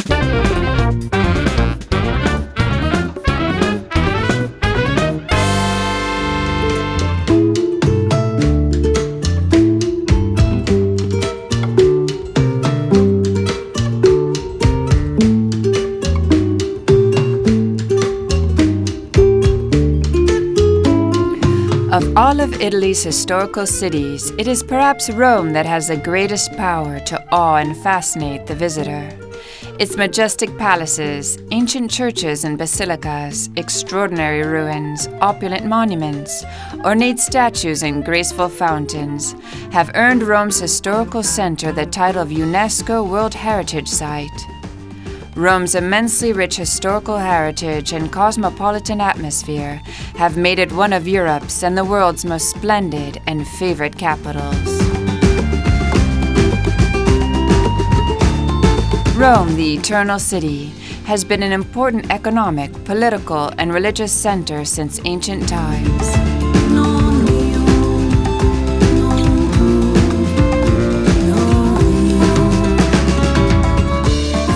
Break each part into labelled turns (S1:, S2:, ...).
S1: Of all of Italy's historical cities, it is perhaps Rome that has the greatest power to awe and fascinate the visitor. Its majestic palaces, ancient churches and basilicas, extraordinary ruins, opulent monuments, ornate statues and graceful fountains have earned Rome's historical center the title of UNESCO World Heritage Site. Rome's immensely rich historical heritage and cosmopolitan atmosphere have made it one of Europe's and the world's most splendid and favorite capitals. Rome, the Eternal City, has been an important economic, political, and religious center since ancient times.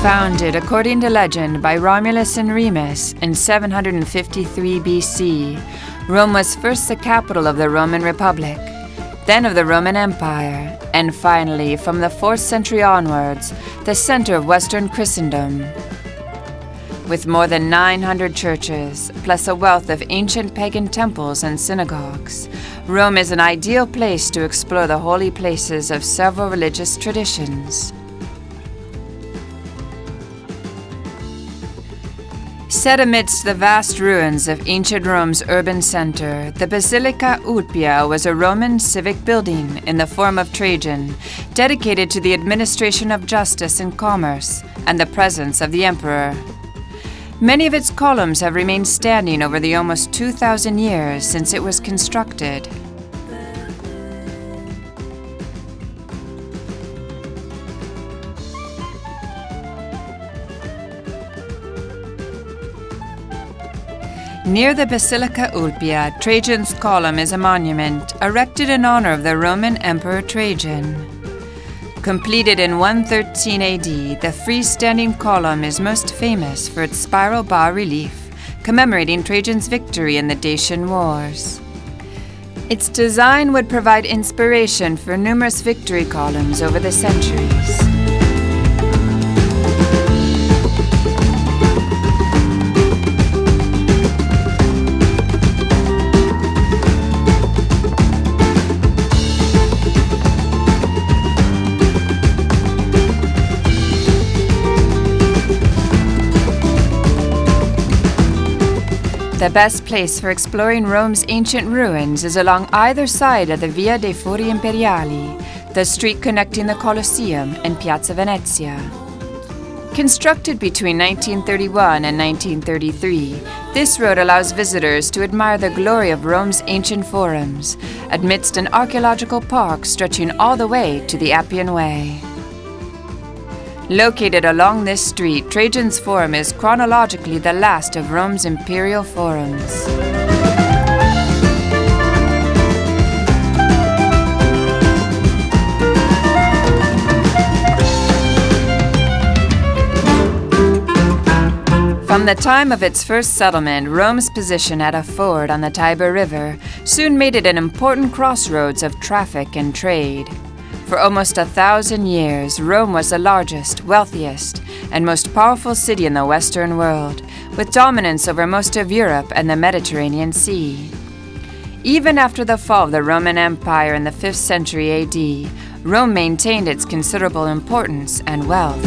S1: Founded, according to legend, by Romulus and Remus in 753 BC, Rome was first the capital of the Roman Republic, then of the Roman Empire, and finally, from the 4th century onwards, the center of Western Christendom. With more than 900 churches, plus a wealth of ancient pagan temples and synagogues, Rome is an ideal place to explore the holy places of several religious traditions. Set amidst the vast ruins of ancient Rome's urban center, the Basilica Ulpia was a Roman civic building in the form of Trajan, dedicated to the administration of justice and commerce and the presence of the emperor. Many of its columns have remained standing over the almost 2,000 years since it was constructed. Near the Basilica Ulpia, Trajan's Column is a monument erected in honor of the Roman Emperor Trajan. Completed in 113 AD, the freestanding column is most famous for its spiral bas-relief, commemorating Trajan's victory in the Dacian Wars. Its design would provide inspiration for numerous victory columns over the centuries. The best place for exploring Rome's ancient ruins is along either side of the Via dei Fori Imperiali, the street connecting the Coliseum and Piazza Venezia. Constructed between 1931 and 1933, this road allows visitors to admire the glory of Rome's ancient forums, amidst an archaeological park stretching all the way to the Appian Way. Located along this street, Trajan's Forum is chronologically the last of Rome's imperial forums. From the time of its first settlement, Rome's position at a ford on the Tiber River soon made it an important crossroads of traffic and trade. For almost 1,000 years, Rome was the largest, wealthiest, and most powerful city in the Western world, with dominance over most of Europe and the Mediterranean Sea. Even after the fall of the Roman Empire in the 5th century AD, Rome maintained its considerable importance and wealth.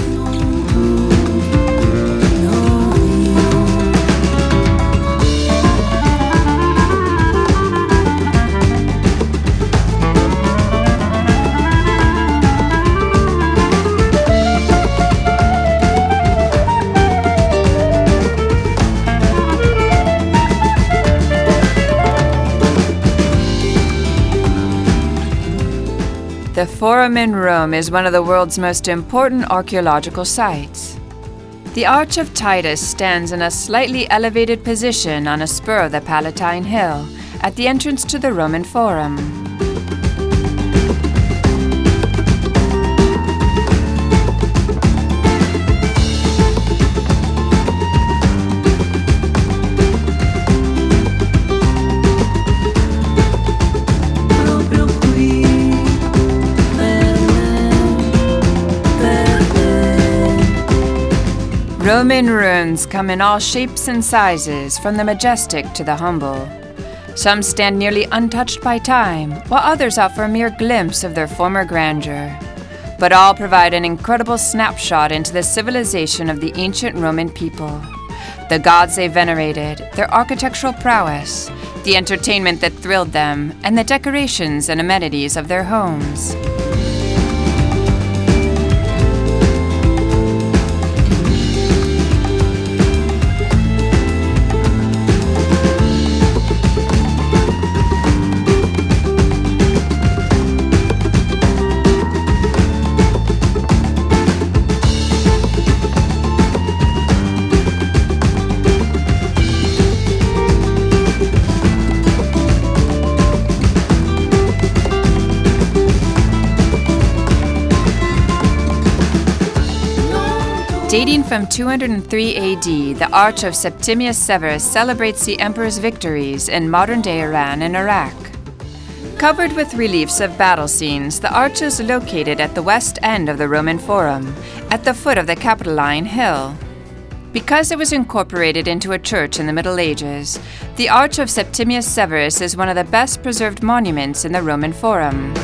S1: The Forum in Rome is one of the world's most important archaeological sites. The Arch of Titus stands in a slightly elevated position on a spur of the Palatine Hill at the entrance to the Roman Forum. Roman ruins come in all shapes and sizes, from the majestic to the humble. Some stand nearly untouched by time, while others offer a mere glimpse of their former grandeur. But all provide an incredible snapshot into the civilization of the ancient Roman people. The gods they venerated, their architectural prowess, the entertainment that thrilled them, and the decorations and amenities of their homes. Dating from 203 AD, the Arch of Septimius Severus celebrates the emperor's victories in modern-day Iran and Iraq. Covered with reliefs of battle scenes, the arch is located at the west end of the Roman Forum, at the foot of the Capitoline Hill. Because it was incorporated into a church in the Middle Ages, the Arch of Septimius Severus is one of the best preserved monuments in the Roman Forum.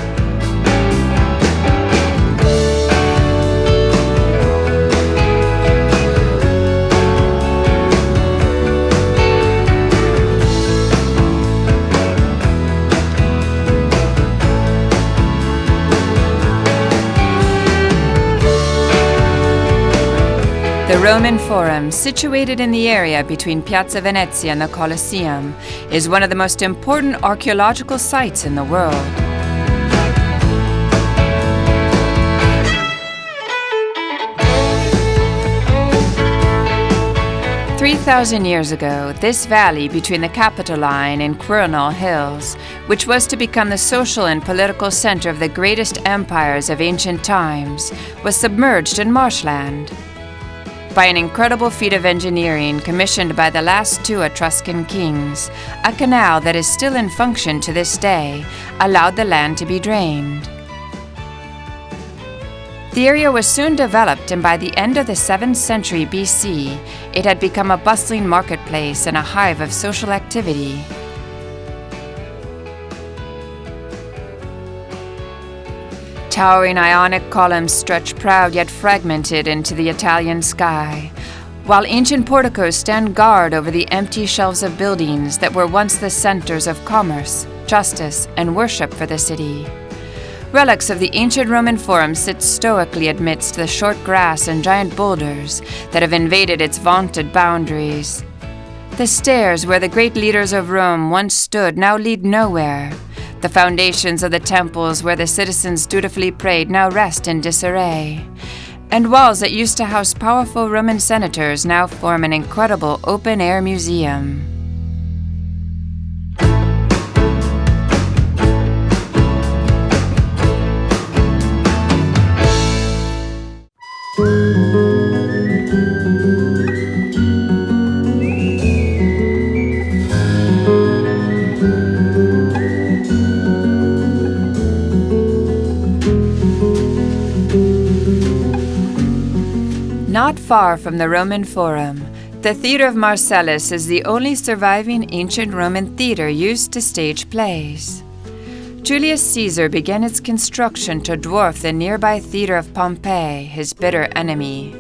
S1: The Roman Forum, situated in the area between Piazza Venezia and the Coliseum, is one of the most important archaeological sites in the world. "3,000 years ago, this valley between the Capitoline and Quirinal hills, which was to become the social and political center of the greatest empires of ancient times, was submerged in marshland. By an incredible feat of engineering commissioned by the last two Etruscan kings, a canal that is still in function to this day allowed the land to be drained. The area was soon developed, and by the end of the 7th century BC, it had become a bustling marketplace and a hive of social activity. Towering Ionic columns stretch proud yet fragmented into the Italian sky, while ancient porticos stand guard over the empty shelves of buildings that were once the centers of commerce, justice, and worship for the city. Relics of the ancient Roman Forum sit stoically amidst the short grass and giant boulders that have invaded its vaunted boundaries. The stairs where the great leaders of Rome once stood now lead nowhere. The foundations of the temples where the citizens dutifully prayed now rest in disarray. And walls that used to house powerful Roman senators now form an incredible open-air museum. Not far from the Roman Forum, the Theatre of Marcellus is the only surviving ancient Roman theatre used to stage plays. Julius Caesar began its construction to dwarf the nearby theatre of Pompey, his bitter enemy.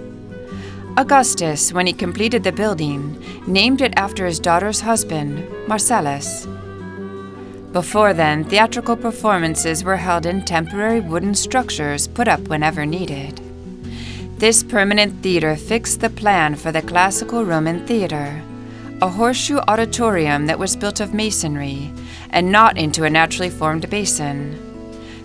S1: Augustus, when he completed the building, named it after his daughter's husband, Marcellus. Before then, theatrical performances were held in temporary wooden structures put up whenever needed. This permanent theater fixed the plan for the classical Roman theater, a horseshoe auditorium that was built of masonry and not into a naturally formed basin.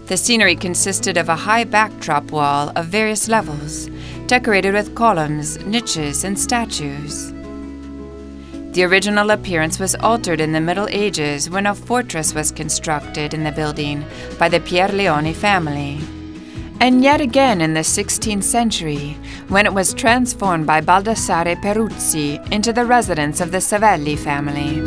S1: The scenery consisted of a high backdrop wall of various levels, decorated with columns, niches, and statues. The original appearance was altered in the Middle Ages when a fortress was constructed in the building by the Pierleoni family. And yet again in the 16th century, when it was transformed by Baldassare Peruzzi into the residence of the Savelli family.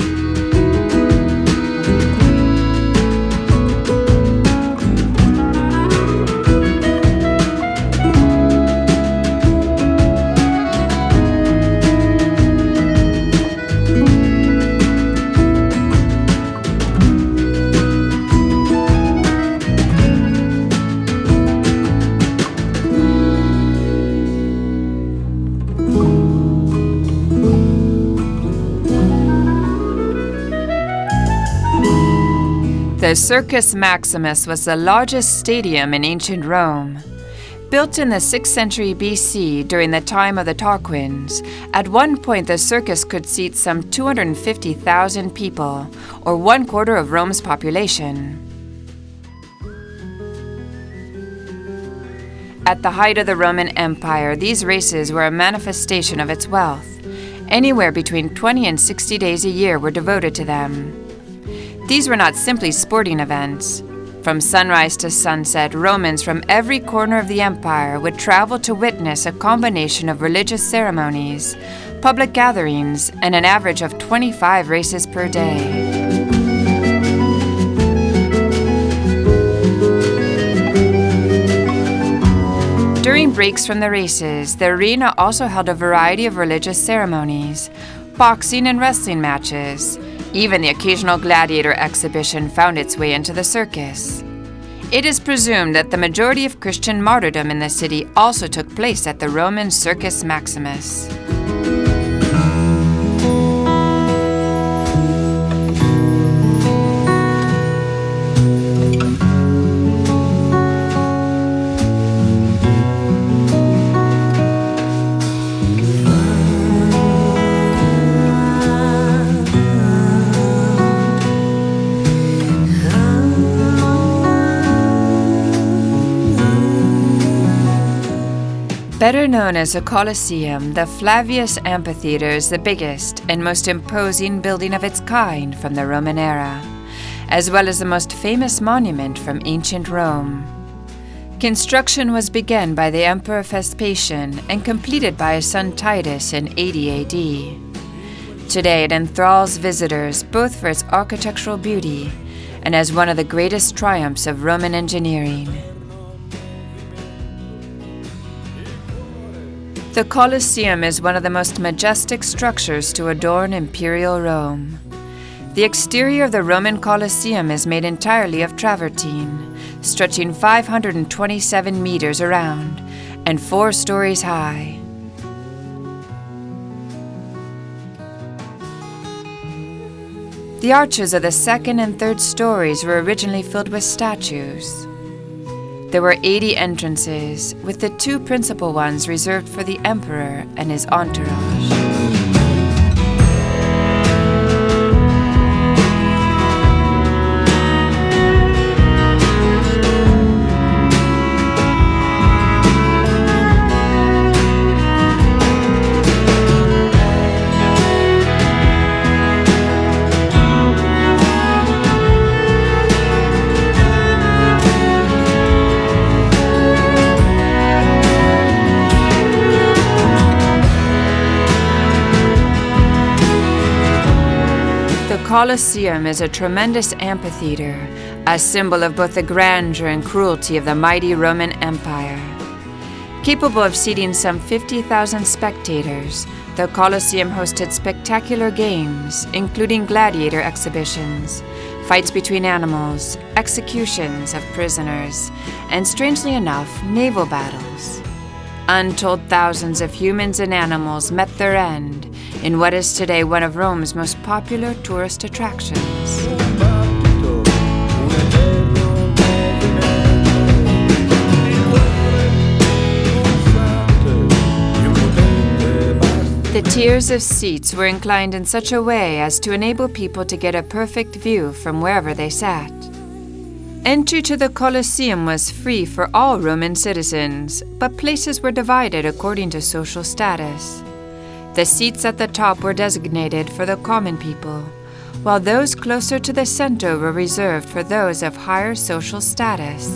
S1: The Circus Maximus was the largest stadium in ancient Rome. Built in the 6th century BC during the time of the Tarquins, at one point the circus could seat some 250,000 people, or 1/4 of Rome's population. At the height of the Roman Empire, these races were a manifestation of its wealth. Anywhere between 20 and 60 days a year were devoted to them. These were not simply sporting events. From sunrise to sunset, Romans from every corner of the empire would travel to witness a combination of religious ceremonies, public gatherings, and an average of 25 races per day. During breaks from the races, the arena also held a variety of religious ceremonies, boxing and wrestling matches. Even the occasional gladiator exhibition found its way into the circus. It is presumed that the majority of Christian martyrdom in the city also took place at the Roman Circus Maximus. Better known as the Coliseum, the Flavius Amphitheater is the biggest and most imposing building of its kind from the Roman era, as well as the most famous monument from ancient Rome. Construction was begun by the Emperor Vespasian and completed by his son Titus in 80 AD. Today it enthralls visitors both for its architectural beauty and as one of the greatest triumphs of Roman engineering. The Colosseum is one of the most majestic structures to adorn imperial Rome. The exterior of the Roman Colosseum is made entirely of travertine, stretching 527 meters around and 4 stories high. The arches of the 2nd and 3rd stories were originally filled with statues. There were 80 entrances, with the 2 principal ones reserved for the emperor and his entourage. The Colosseum is a tremendous amphitheater, a symbol of both the grandeur and cruelty of the mighty Roman Empire. Capable of seating some 50,000 spectators, the Colosseum hosted spectacular games, including gladiator exhibitions, fights between animals, executions of prisoners, and strangely enough, naval battles. Untold thousands of humans and animals met their end in what is today one of Rome's most popular tourist attractions. The tiers of seats were inclined in such a way as to enable people to get a perfect view from wherever they sat. Entry to the Colosseum was free for all Roman citizens, but places were divided according to social status. The seats at the top were designated for the common people, while those closer to the center were reserved for those of higher social status.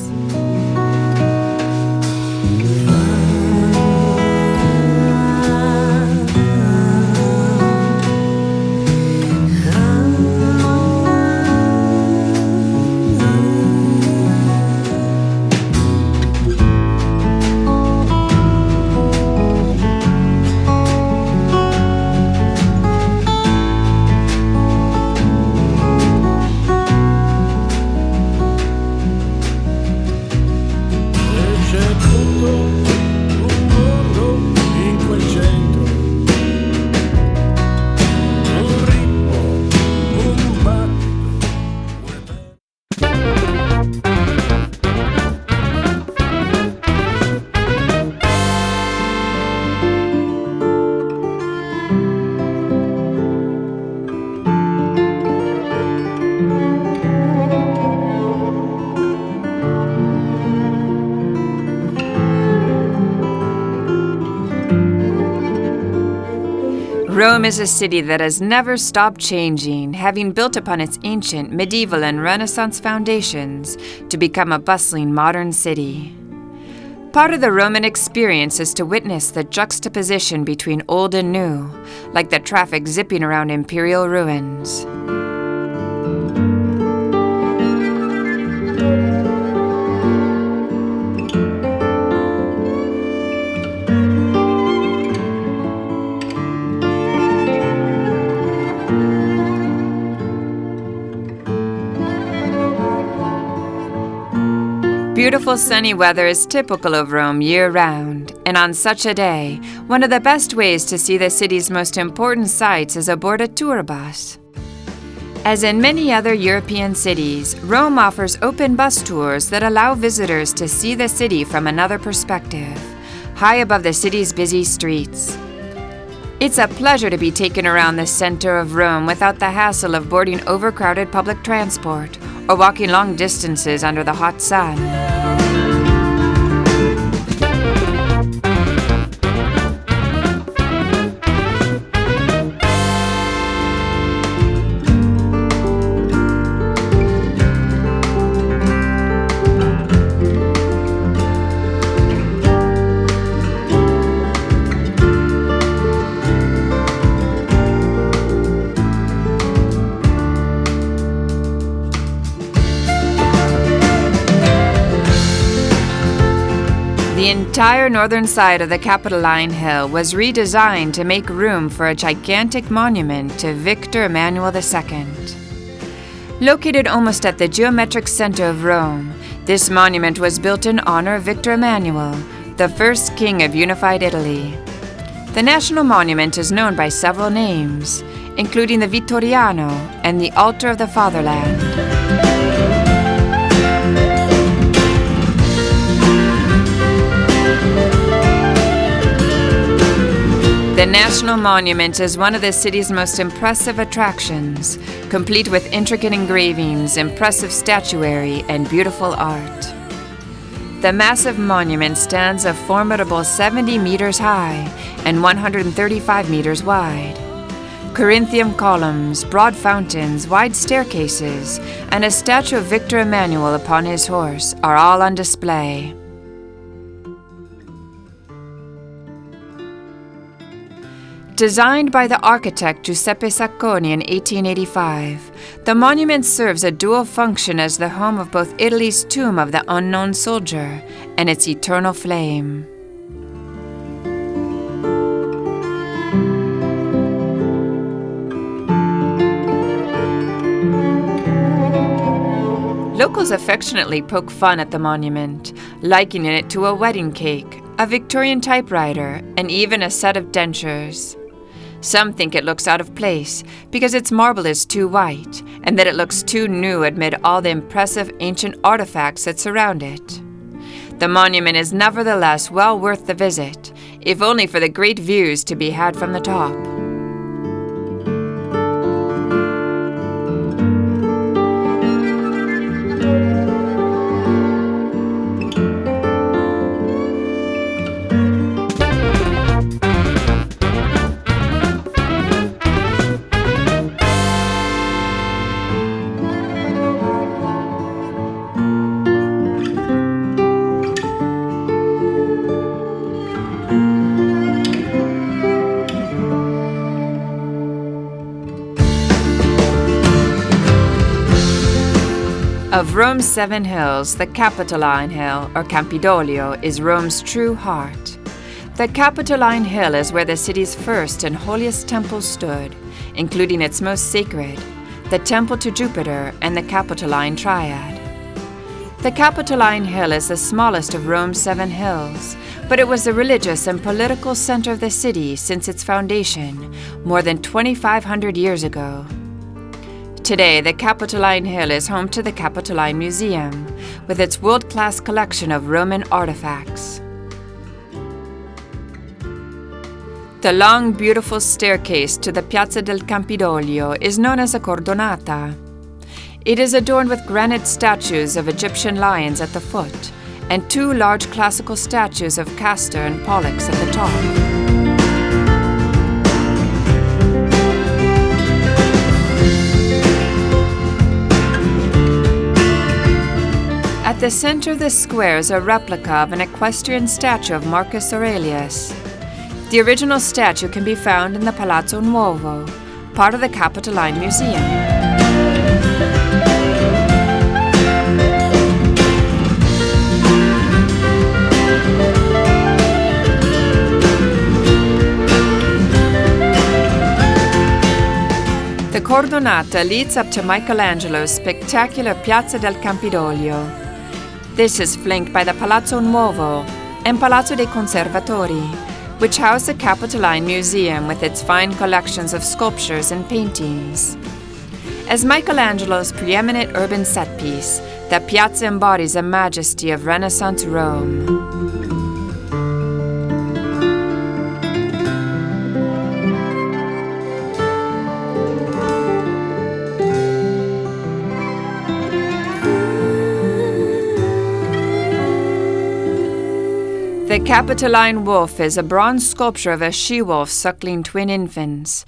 S1: Rome is a city that has never stopped changing, having built upon its ancient, medieval, and Renaissance foundations to become a bustling modern city. Part of the Roman experience is to witness the juxtaposition between old and new, like the traffic zipping around imperial ruins. Beautiful sunny weather is typical of Rome year-round, and on such a day, one of the best ways to see the city's most important sights is aboard a tour bus. As in many other European cities, Rome offers open bus tours that allow visitors to see the city from another perspective, high above the city's busy streets. It's a pleasure to be taken around the center of Rome without the hassle of boarding overcrowded public transport or walking long distances under the hot sun. The entire northern side of the Capitoline Hill was redesigned to make room for a gigantic monument to Victor Emmanuel II. Located almost at the geometric center of Rome, this monument was built in honor of Victor Emmanuel, the first king of unified Italy. The national monument is known by several names, including the Vittoriano and the Altar of the Fatherland. The National Monument is one of the city's most impressive attractions, complete with intricate engravings, impressive statuary, and beautiful art. The massive monument stands a formidable 70 meters high and 135 meters wide. Corinthian columns, broad fountains, wide staircases, and a statue of Victor Emmanuel upon his horse are all on display. Designed by the architect Giuseppe Sacconi in 1885, the monument serves a dual function as the home of both Italy's tomb of the unknown soldier and its eternal flame. Locals affectionately poke fun at the monument, likening it to a wedding cake, a Victorian typewriter, and even a set of dentures. Some think it looks out of place because its marble is too white and that it looks too new amid all the impressive ancient artifacts that surround it. The monument is nevertheless well worth the visit, if only for the great views to be had from the top. Of Rome's 7 hills, the Capitoline Hill, or Campidoglio, is Rome's true heart. The Capitoline Hill is where the city's first and holiest temples stood, including its most sacred, the Temple to Jupiter and the Capitoline Triad. The Capitoline Hill is the smallest of Rome's 7 hills, but it was the religious and political center of the city since its foundation, more than 2,500 years ago. Today, the Capitoline Hill is home to the Capitoline Museum, with its world-class collection of Roman artifacts. The long, beautiful staircase to the Piazza del Campidoglio is known as a cordonata. It is adorned with granite statues of Egyptian lions at the foot, and 2 large classical statues of Castor and Pollux at the top. At the center of the square is a replica of an equestrian statue of Marcus Aurelius. The original statue can be found in the Palazzo Nuovo, part of the Capitoline Museum. The Cordonata leads up to Michelangelo's spectacular Piazza del Campidoglio. This is flanked by the Palazzo Nuovo and Palazzo dei Conservatori, which house the Capitoline Museum with its fine collections of sculptures and paintings. As Michelangelo's preeminent urban set piece, the piazza embodies the majesty of Renaissance Rome. The Capitoline wolf is a bronze sculpture of a she-wolf suckling twin infants.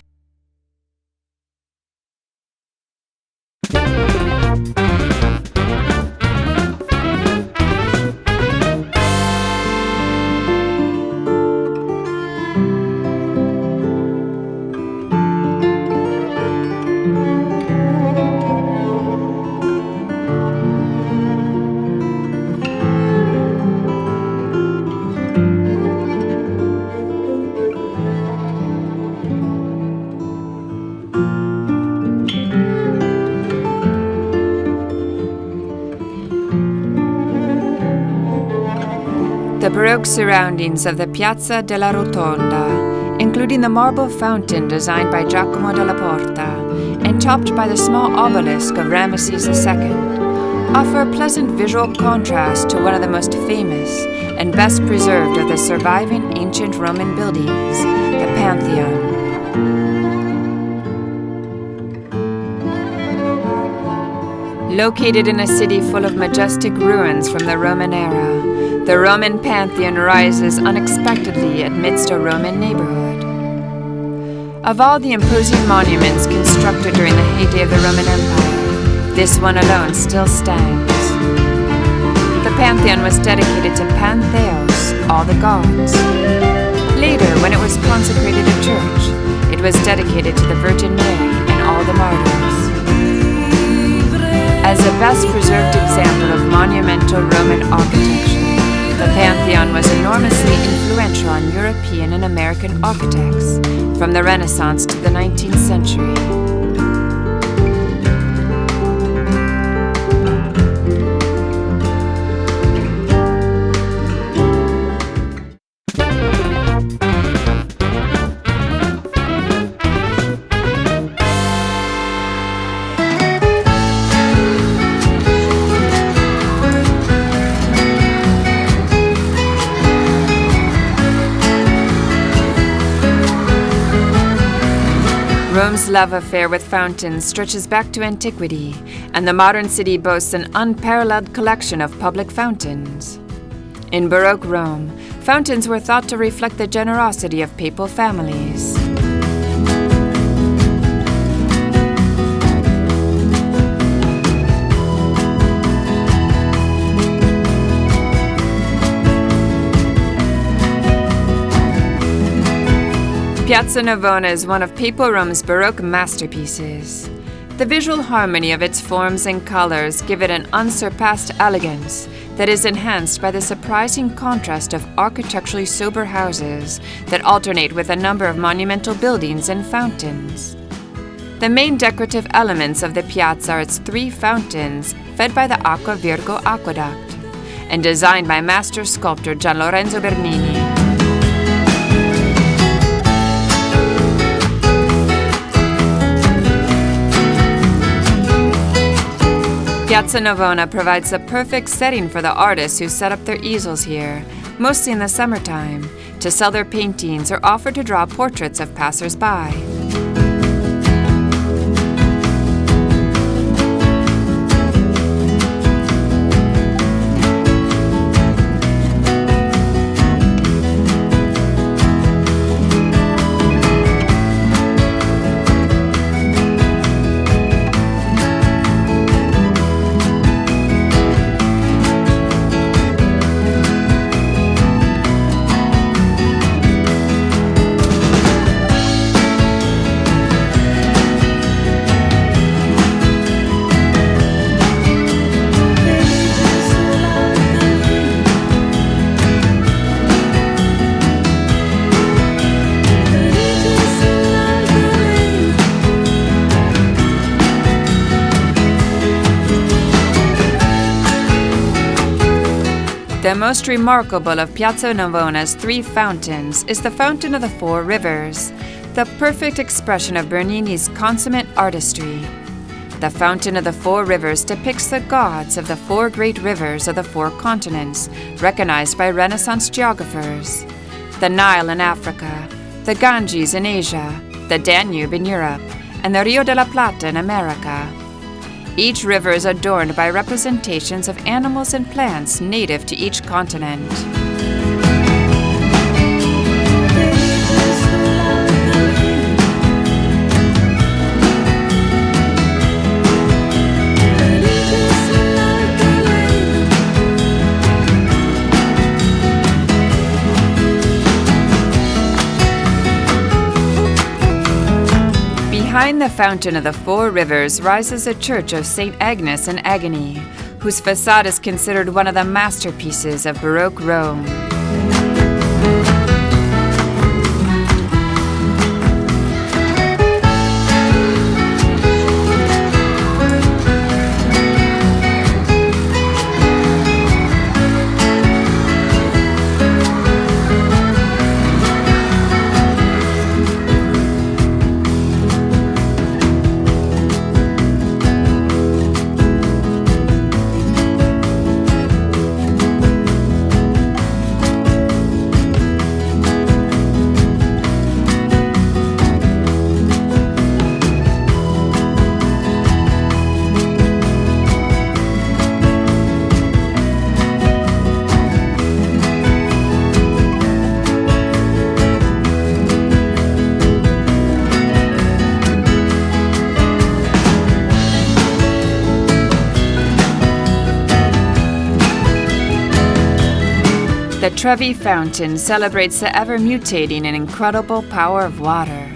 S1: The Baroque surroundings of the Piazza De La Rotura, including the marble fountain designed by Giacomo della Porta and topped by the small obelisk of Ramesses II, offer a pleasant visual contrast to one of the most famous and best preserved of the surviving ancient Roman buildings, the Pantheon. Located in a city full of majestic ruins from the Roman era, the Roman Pantheon rises unexpectedly amidst a Roman neighborhood. Of all the imposing monuments constructed during the heyday of the Roman Empire, this one alone still stands. The Pantheon was dedicated to Pantheos, all the gods. Later, when it was consecrated a church, it was dedicated to the Virgin Mary and all the martyrs. As a best-preserved example of monumental Roman architecture, the Pantheon was enormously influential on European and American architects from the Renaissance to the 19th century. Rome's love affair with fountains stretches back to antiquity, and the modern city boasts an unparalleled collection of public fountains. In Baroque Rome, fountains were thought to reflect the generosity of papal families. Piazza Navona is one of Papal Rome's Baroque masterpieces. The visual harmony of its forms and colors give it an unsurpassed elegance that is enhanced by the surprising contrast of architecturally sober houses that alternate with a number of monumental buildings and fountains. The main decorative elements of the piazza are its 3 fountains fed by the Acqua Virgo aqueduct and designed by master sculptor Gian Lorenzo Bernini. Piazza Navona provides the perfect setting for the artists who set up their easels here, mostly in the summertime, to sell their paintings or offer to draw portraits of passers-by. The most remarkable of Piazza Navona's 3 fountains is the Fountain of the Four Rivers, the perfect expression of Bernini's consummate artistry. The Fountain of the Four Rivers depicts the gods of the 4 great rivers of the 4 continents, recognized by Renaissance geographers: the Nile in Africa, the Ganges in Asia, the Danube in Europe, and the Rio de la Plata in America. Each river is adorned by representations of animals and plants native to each continent. Behind the Fountain of the Four Rivers rises a church of St. Agnes in Agony, whose facade is considered one of the masterpieces of Baroque Rome. The Trevi Fountain celebrates the ever-mutating and incredible power of water.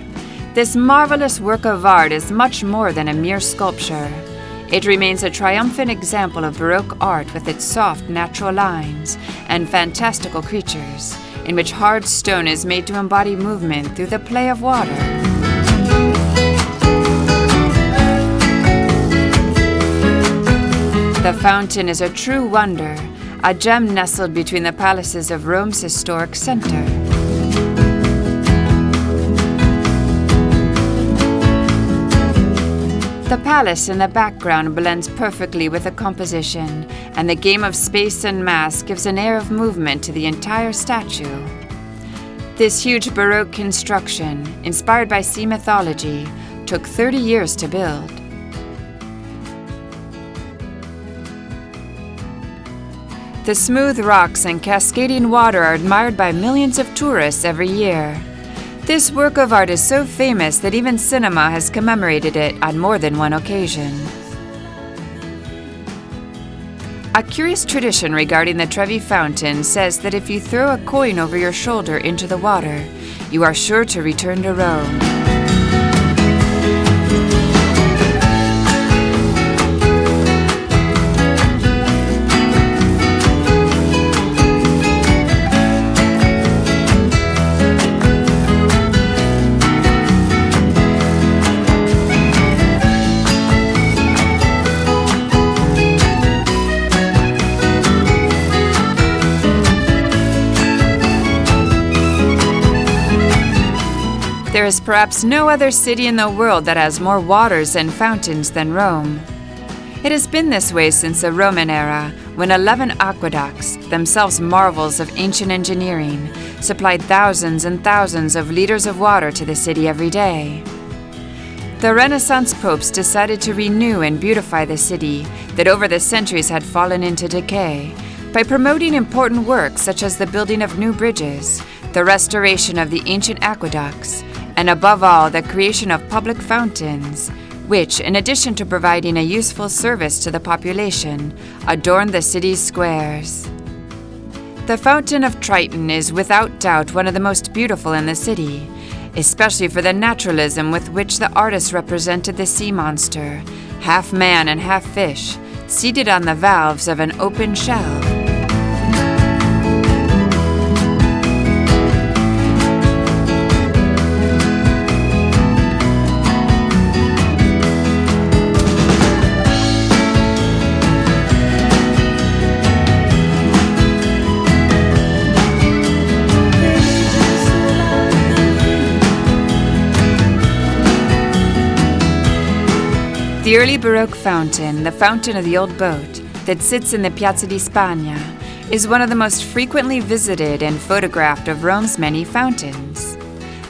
S1: This marvelous work of art is much more than a mere sculpture. It remains a triumphant example of Baroque art with its soft, natural lines and fantastical creatures, in which hard stone is made to embody movement through the play of water. The fountain is a true wonder, a gem nestled between the palaces of Rome's historic center. The palace in the background blends perfectly with the composition, and the game of space and mass gives an air of movement to the entire statue. This huge Baroque construction, inspired by sea mythology, took 30 years to build. The smooth rocks and cascading water are admired by millions of tourists every year. This work of art is so famous that even cinema has commemorated it on more than one occasion. A curious tradition regarding the Trevi Fountain says that if you throw a coin over your shoulder into the water, you are sure to return to Rome. There is perhaps no other city in the world that has more waters and fountains than Rome. It has been this way since the Roman era, when 11 aqueducts, themselves marvels of ancient engineering, supplied thousands and thousands of liters of water to the city every day. The Renaissance popes decided to renew and beautify the city that over the centuries had fallen into decay by promoting important works such as the building of new bridges, the restoration of the ancient aqueducts, and above all, the creation of public fountains, which, in addition to providing a useful service to the population, adorned the city's squares. The Fountain of Triton is without doubt one of the most beautiful in the city, especially for the naturalism with which the artist represented the sea monster, half man and half fish, seated on the valves of an open shell. The early Baroque fountain, the Fountain of the Old Boat, that sits in the Piazza De Espana, is one of the most frequently visited and photographed of Rome's many fountains.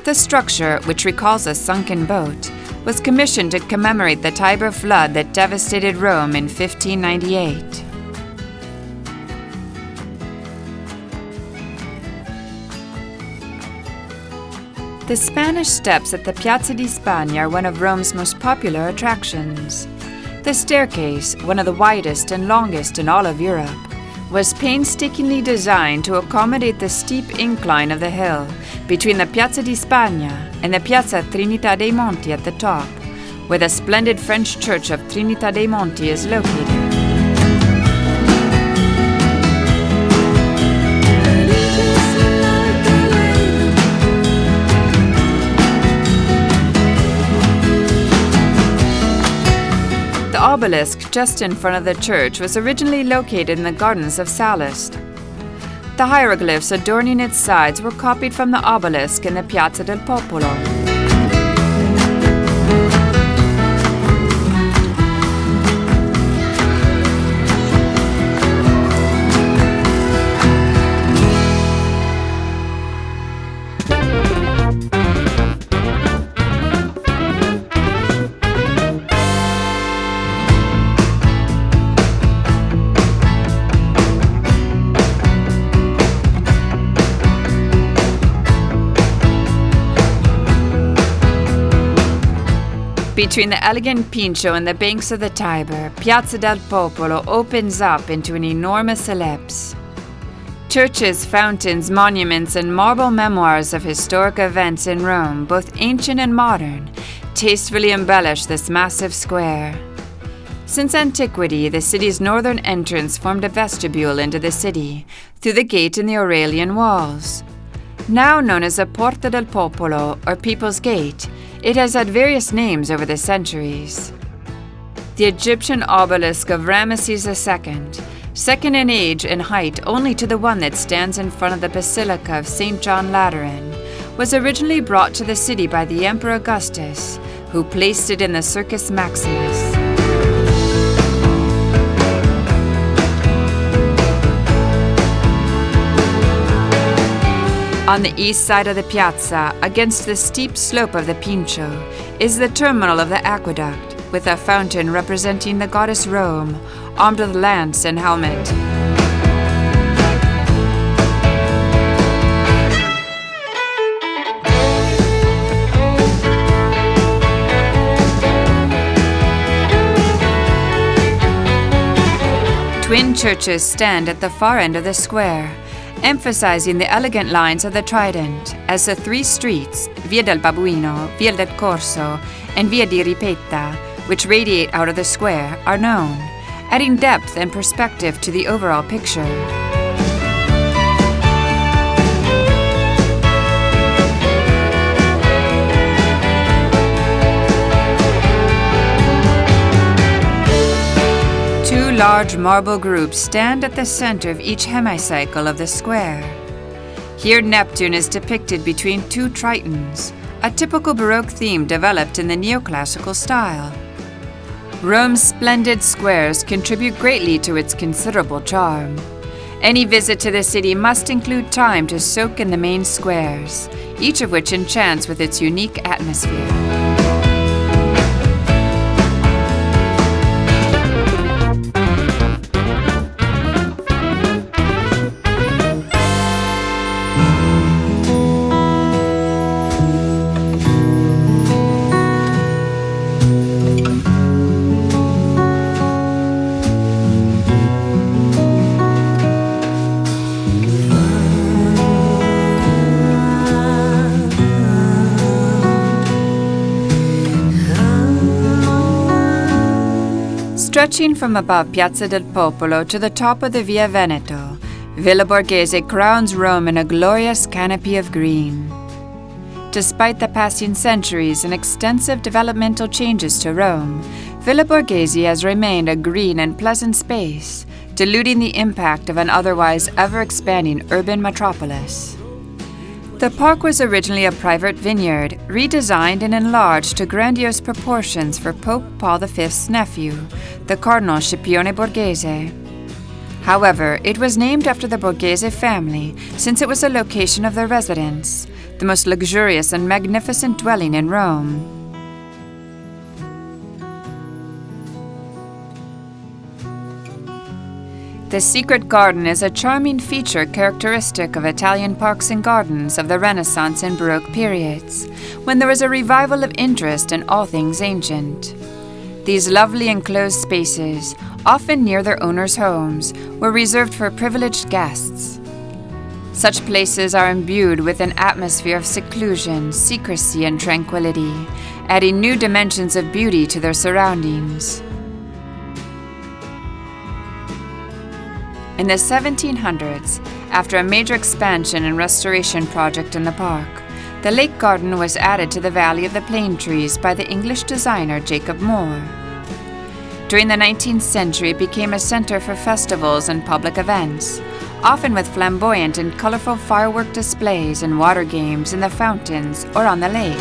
S1: The structure, which recalls a sunken boat, was commissioned to commemorate the Tiber flood that devastated Rome in 1598. The Spanish Steps at the Piazza di Spagna are one of Rome's most popular attractions. The staircase, one of the widest and longest in all of Europe, was painstakingly designed to accommodate the steep incline of the hill between the Piazza di Spagna and the Piazza Trinità dei Monti at the top, where the splendid French church of Trinità dei Monti is located. The obelisk just in front of the church was originally located in the gardens of Sallust. The hieroglyphs adorning its sides were copied from the obelisk in the Piazza del Popolo. Between the elegant Pincio and the banks of the Tiber, Piazza del Popolo opens up into an enormous ellipse. Churches, fountains, monuments, and marble memoirs of historic events in Rome, both ancient and modern, tastefully embellish this massive square. Since antiquity, the city's northern entrance formed a vestibule into the city through the gate in the Aurelian walls. Now known as the Porta del Popolo, or People's Gate, it has had various names over the centuries. The Egyptian obelisk of Ramesses II, second in age and height only to the one that stands in front of the Basilica of St. John Lateran, was originally brought to the city by the Emperor Augustus, who placed it in the Circus Maximus. On the east side of the piazza, against the steep slope of the Pincio, is the terminal of the aqueduct, with a fountain representing the goddess Rome, armed with lance and helmet. Twin churches stand at the far end of the square, emphasizing the elegant lines of the trident, as the three streets, Via del Babuino, Via del Corso, and Via di Ripetta, which radiate out of the square, are known, adding depth and perspective to the overall picture. Large marble groups stand at the center of each hemicycle of the square. Here Neptune is depicted between two tritons, a typical Baroque theme developed in the neoclassical style. Rome's splendid squares contribute greatly to its considerable charm. Any visit to the city must include time to soak in the main squares, each of which enchants with its unique atmosphere. Stretching from above Piazza del Popolo to the top of the Via Veneto, Villa Borghese crowns Rome in a glorious canopy of green. Despite the passing centuries and extensive developmental changes to Rome, Villa Borghese has remained a green and pleasant space, diluting the impact of an otherwise ever-expanding urban metropolis. The park was originally a private vineyard, redesigned and enlarged to grandiose proportions for Pope Paul V's nephew, the Cardinal Scipione Borghese. However, it was named after the Borghese family since it was the location of their residence, the most luxurious and magnificent dwelling in Rome. The secret garden is a charming feature characteristic of Italian parks and gardens of the Renaissance and Baroque periods, when there was a revival of interest in all things ancient. These lovely enclosed spaces, often near their owners' homes, were reserved for privileged guests. Such places are imbued with an atmosphere of seclusion, secrecy, and tranquility, adding new dimensions of beauty to their surroundings. In the 1700s, after a major expansion and restoration project in the park, the lake garden was added to the Valley of the Plane Trees by the English designer Jacob Moore. During the 19th century, it became a center for festivals and public events, often with flamboyant and colorful firework displays and water games in the fountains or on the lake.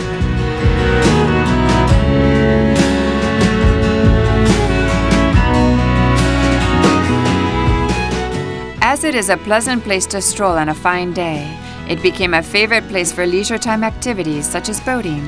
S1: As it is a pleasant place to stroll on a fine day, it became a favorite place for leisure time activities such as boating.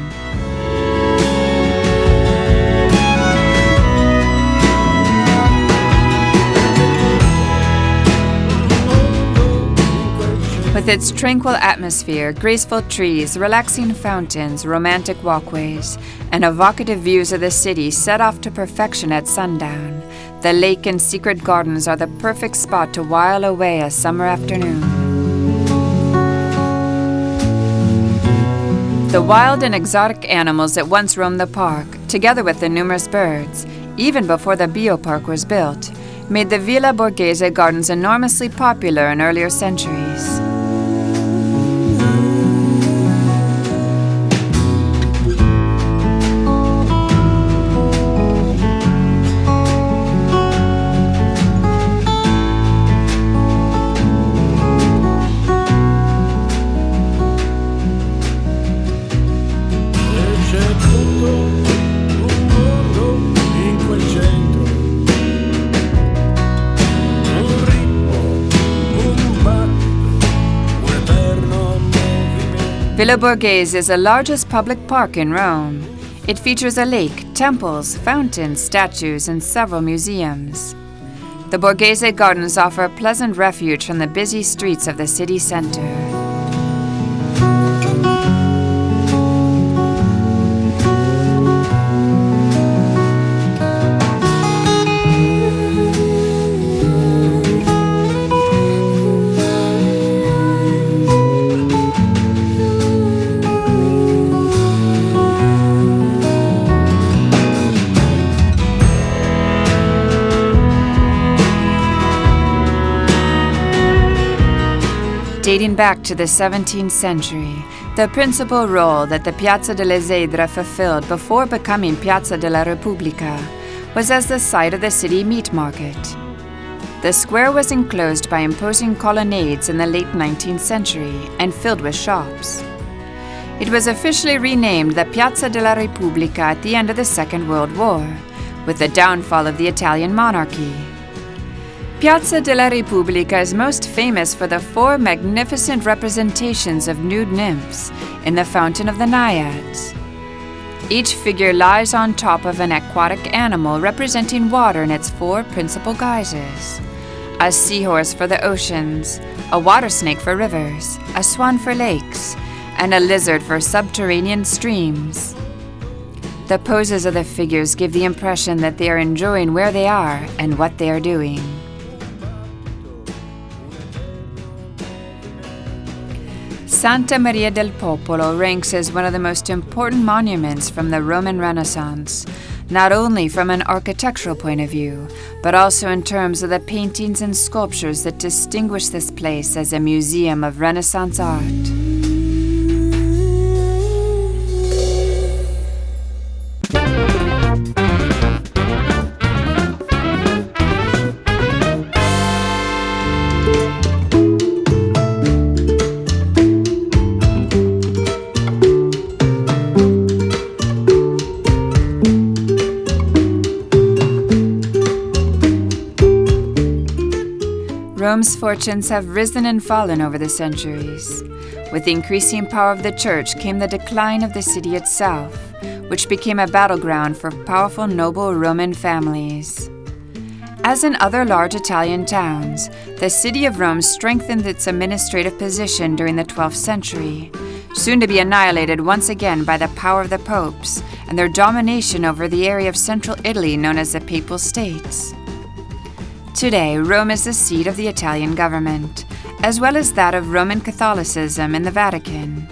S1: With its tranquil atmosphere, graceful trees, relaxing fountains, romantic walkways, and evocative views of the city set off to perfection at sundown, the lake and secret gardens are the perfect spot to while away a summer afternoon. The wild and exotic animals that once roamed the park, together with the numerous birds, even before the biopark was built, made the Villa Borghese gardens enormously popular in earlier centuries. Villa Borghese is the largest public park in Rome. It features a lake, temples, fountains, statues, and several museums. The Borghese Gardens offer a pleasant refuge from the busy streets of the city center. Dating back to the 17th century, the principal role that the Piazza DeEspana fulfilled before becoming Piazza della Repubblica was as the site of the city meat market. The square was enclosed by imposing colonnades in the late 19th century and filled with shops. It was officially renamed the Piazza della Repubblica at the end of the Second World War, with the downfall of the Italian monarchy. Piazza della Repubblica is most famous for the 4 magnificent representations of nude nymphs in the Fountain of the Naiads. Each figure lies on top of an aquatic animal representing water in its 4 principal guises: a seahorse for the oceans, a water snake for rivers, a swan for lakes, and a lizard for subterranean streams. The poses of the figures give the impression that they are enjoying where they are and what they are doing. Santa Maria del Popolo ranks as one of the most important monuments from the Roman Renaissance, not only from an architectural point of view, but also in terms of the paintings and sculptures that distinguish this place as a museum of Renaissance art. Rome's fortunes have risen and fallen over the centuries. With the increasing power of the Church came the decline of the city itself, which became a battleground for powerful noble Roman families. As in other large Italian towns, the city of Rome strengthened its administrative position during the 12th century, soon to be annihilated once again by the power of the popes and their domination over the area of central Italy known as the Papal States. Today, Rome is the seat of the Italian government, as well as that of Roman Catholicism in the Vatican.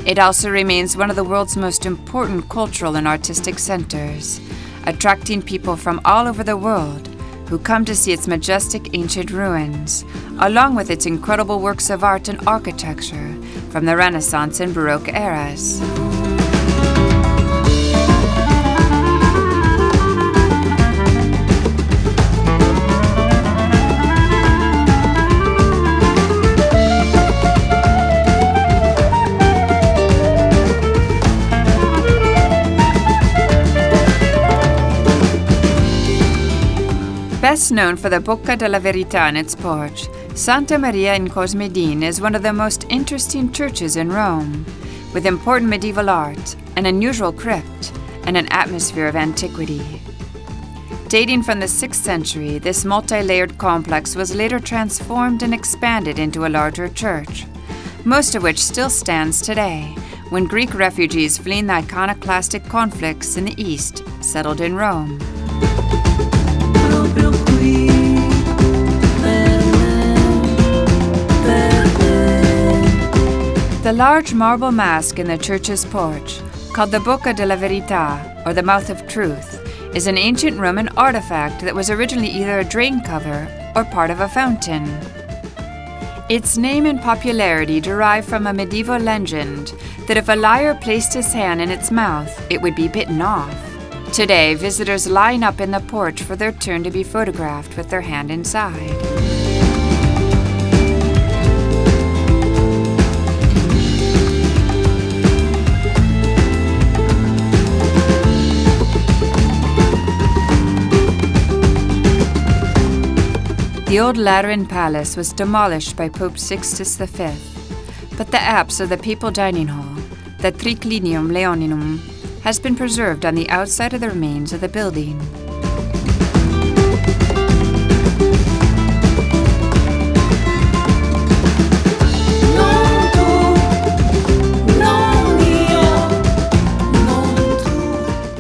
S1: It also remains one of the world's most important cultural and artistic centers, attracting people from all over the world who come to see its majestic ancient ruins, along with its incredible works of art and architecture from the Renaissance and Baroque eras. Best known for the Porta della Verità in its porch, Santa Maria in Cosmedin is one of the most interesting churches in Rome, with important medieval art, an unusual crypt, and an atmosphere of antiquity. Dating from the 6th century, this multi-layered complex was later transformed and expanded into a larger church, most of which still stands today, when Greek refugees fleeing the iconoclastic conflicts in the East settled in Rome. The large marble mask in the church's porch, called the Bocca della Verità, or the Mouth of Truth, is an ancient Roman artifact that was originally either a drain cover or part of a fountain. Its name and popularity derive from a medieval legend that if a liar placed his hand in its mouth, it would be bitten off. Today, visitors line up in the porch for their turn to be photographed with their hand inside. The old Lateran palace was demolished by Pope Sixtus V, but the apse of the papal dining hall, the Triclinium Leoninum, has been preserved on the outside of the remains of the building.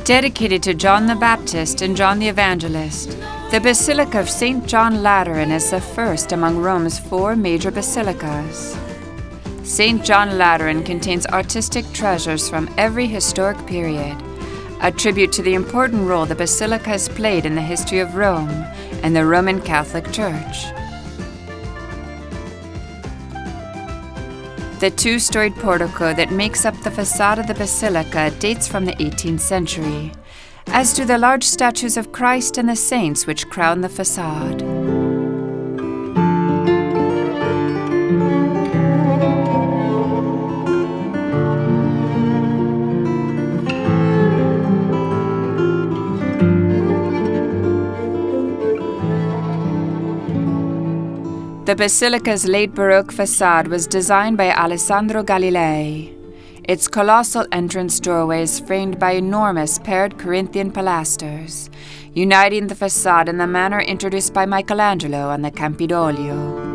S1: Dedicated to John the Baptist and John the Evangelist, the Basilica of St. John Lateran is the first among Rome's 4 major basilicas. St. John Lateran contains artistic treasures from every historic period, a tribute to the important role the basilica has played in the history of Rome and the Roman Catholic Church. The 2-storied portico that makes up the facade of the basilica dates from the 18th century, as do the large statues of Christ and the saints which crown the facade. The basilica's late Baroque facade was designed by Alessandro Galilei. Its colossal entrance doorway is framed by enormous paired Corinthian pilasters, uniting the facade in the manner introduced by Michelangelo on the Campidoglio.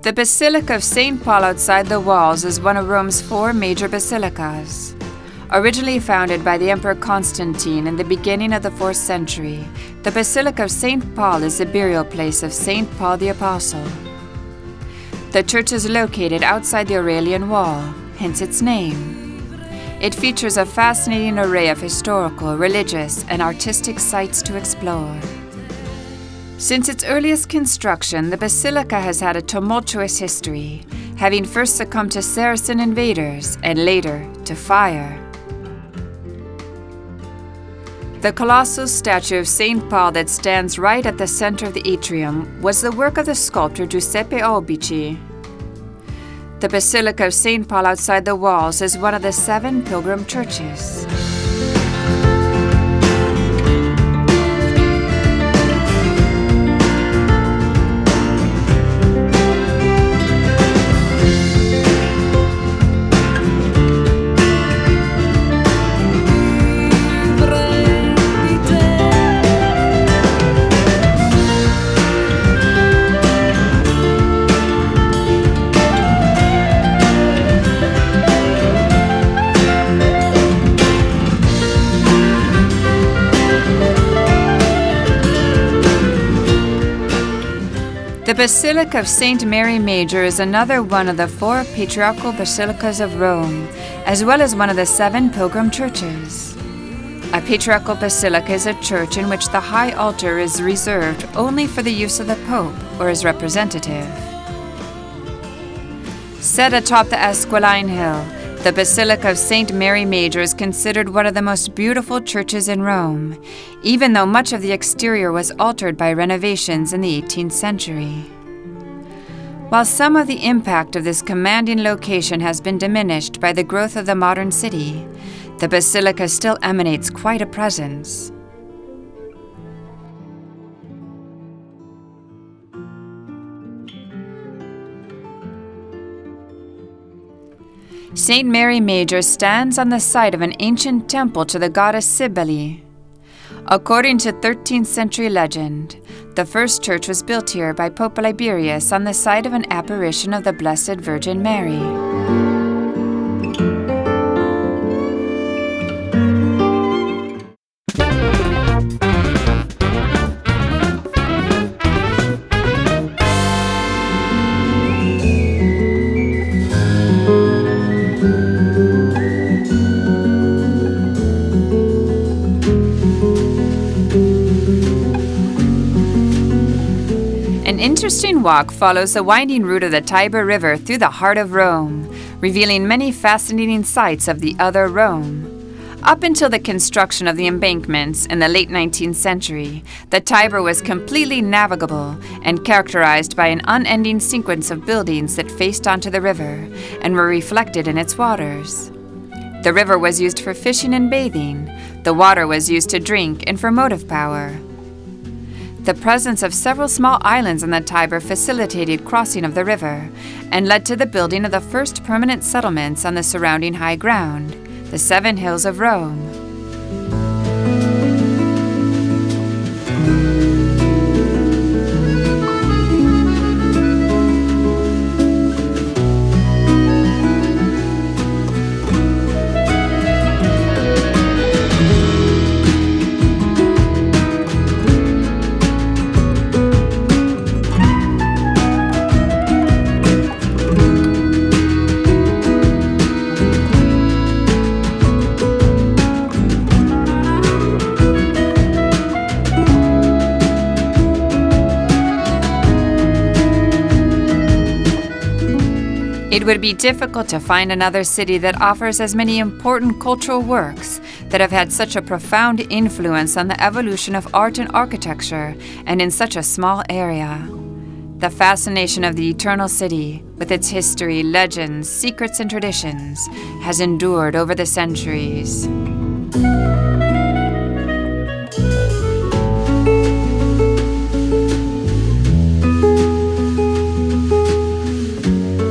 S1: The Basilica of St. Paul outside the walls is one of Rome's 4 major basilicas. Originally founded by the Emperor Constantine in the beginning of the 4th century, the Basilica of St. Paul is the burial place of St. Paul the Apostle. The church is located outside the Aurelian Wall, hence its name. It features a fascinating array of historical, religious, and artistic sites to explore. Since its earliest construction, the basilica has had a tumultuous history, having first succumbed to Saracen invaders and later to fire. The colossal statue of St. Paul that stands right at the center of the atrium was the work of the sculptor Giuseppe Aubici. The Basilica of St. Paul outside the walls is one of the 7 pilgrim churches. The Basilica of St. Mary Major is another one of the 4 patriarchal basilicas of Rome, as well as one of the 7 pilgrim churches. A patriarchal basilica is a church in which the high altar is reserved only for the use of the Pope or his representative. Set atop the Esquiline Hill, the Basilica of St. Mary Major is considered one of the most beautiful churches in Rome, even though much of the exterior was altered by renovations in the 18th century. While some of the impact of this commanding location has been diminished by the growth of the modern city, the basilica still emanates quite a presence. St. Mary Major stands on the site of an ancient temple to the goddess Cybele. According to 13th century legend, the first church was built here by Pope Liberius on the site of an apparition of the Blessed Virgin Mary. An interesting walk follows the winding route of the Tiber River through the heart of Rome, revealing many fascinating sights of the other Rome. Up until the construction of the embankments in the late 19th century, the Tiber was completely navigable and characterized by an unending sequence of buildings that faced onto the river and were reflected in its waters. The river was used for fishing and bathing. The water was used to drink and for motive power. The presence of several small islands on the Tiber facilitated crossing of the river and led to the building of the first permanent settlements on the surrounding high ground, the 7 hills of Rome. It would be difficult to find another city that offers as many important cultural works that have had such a profound influence on the evolution of art and architecture, and in such a small area. The fascination of the Eternal City, with its history, legends, secrets, and traditions, has endured over the centuries.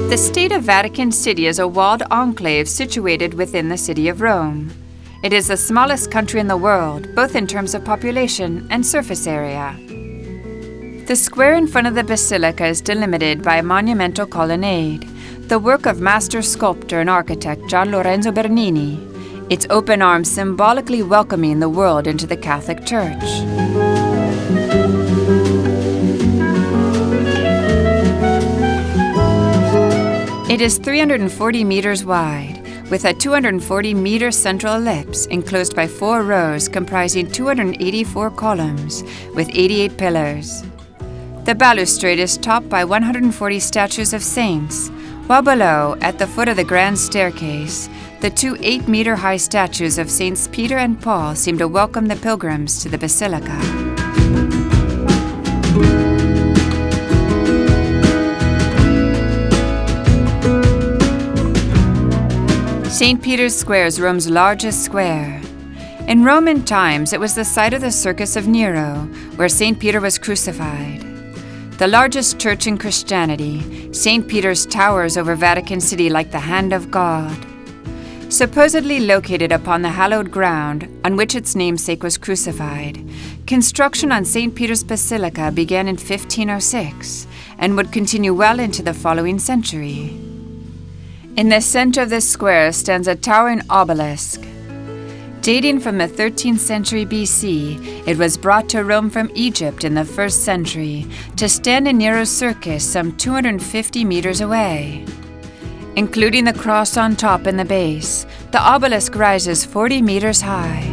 S1: The State of Vatican City is a walled enclave situated within the city of Rome. It is the smallest country in the world, both in terms of population and surface area. The square in front of the basilica is delimited by a monumental colonnade, the work of master sculptor and architect Gian Lorenzo Bernini, its open arms symbolically welcoming the world into the Catholic Church. It is 340 meters wide, with a 240-meter central ellipse enclosed by 4 rows comprising 284 columns with 88 pillars. The balustrade is topped by 140 statues of saints, while below, at the foot of the grand staircase, the two 8-meter-high statues of Saints Peter and Paul seem to welcome the pilgrims to the basilica. St. Peter's Square is Rome's largest square. In Roman times, it was the site of the Circus of Nero, where St. Peter was crucified. The largest church in Christianity, St. Peter's towers over Vatican City like the hand of God. Supposedly located upon the hallowed ground on which its namesake was crucified, construction on St. Peter's Basilica began in 1506 and would continue well into the following century. In the center of this square stands a towering obelisk. Dating from the 13th century BC, it was brought to Rome from Egypt in the 1st century to stand in Nero's circus some 250 meters away. Including the cross on top and the base, the obelisk rises 40 meters high.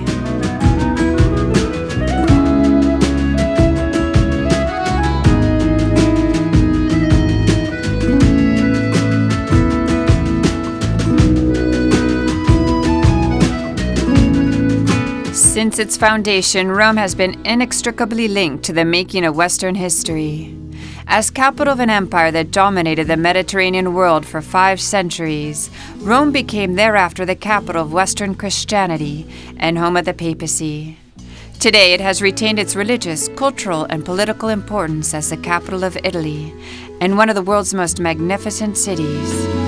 S1: Since its foundation, Rome has been inextricably linked to the making of Western history. As capital of an empire that dominated the Mediterranean world for 5 centuries, Rome became thereafter the capital of Western Christianity and home of the papacy. Today, it has retained its religious, cultural, and political importance as the capital of Italy and one of the world's most magnificent cities.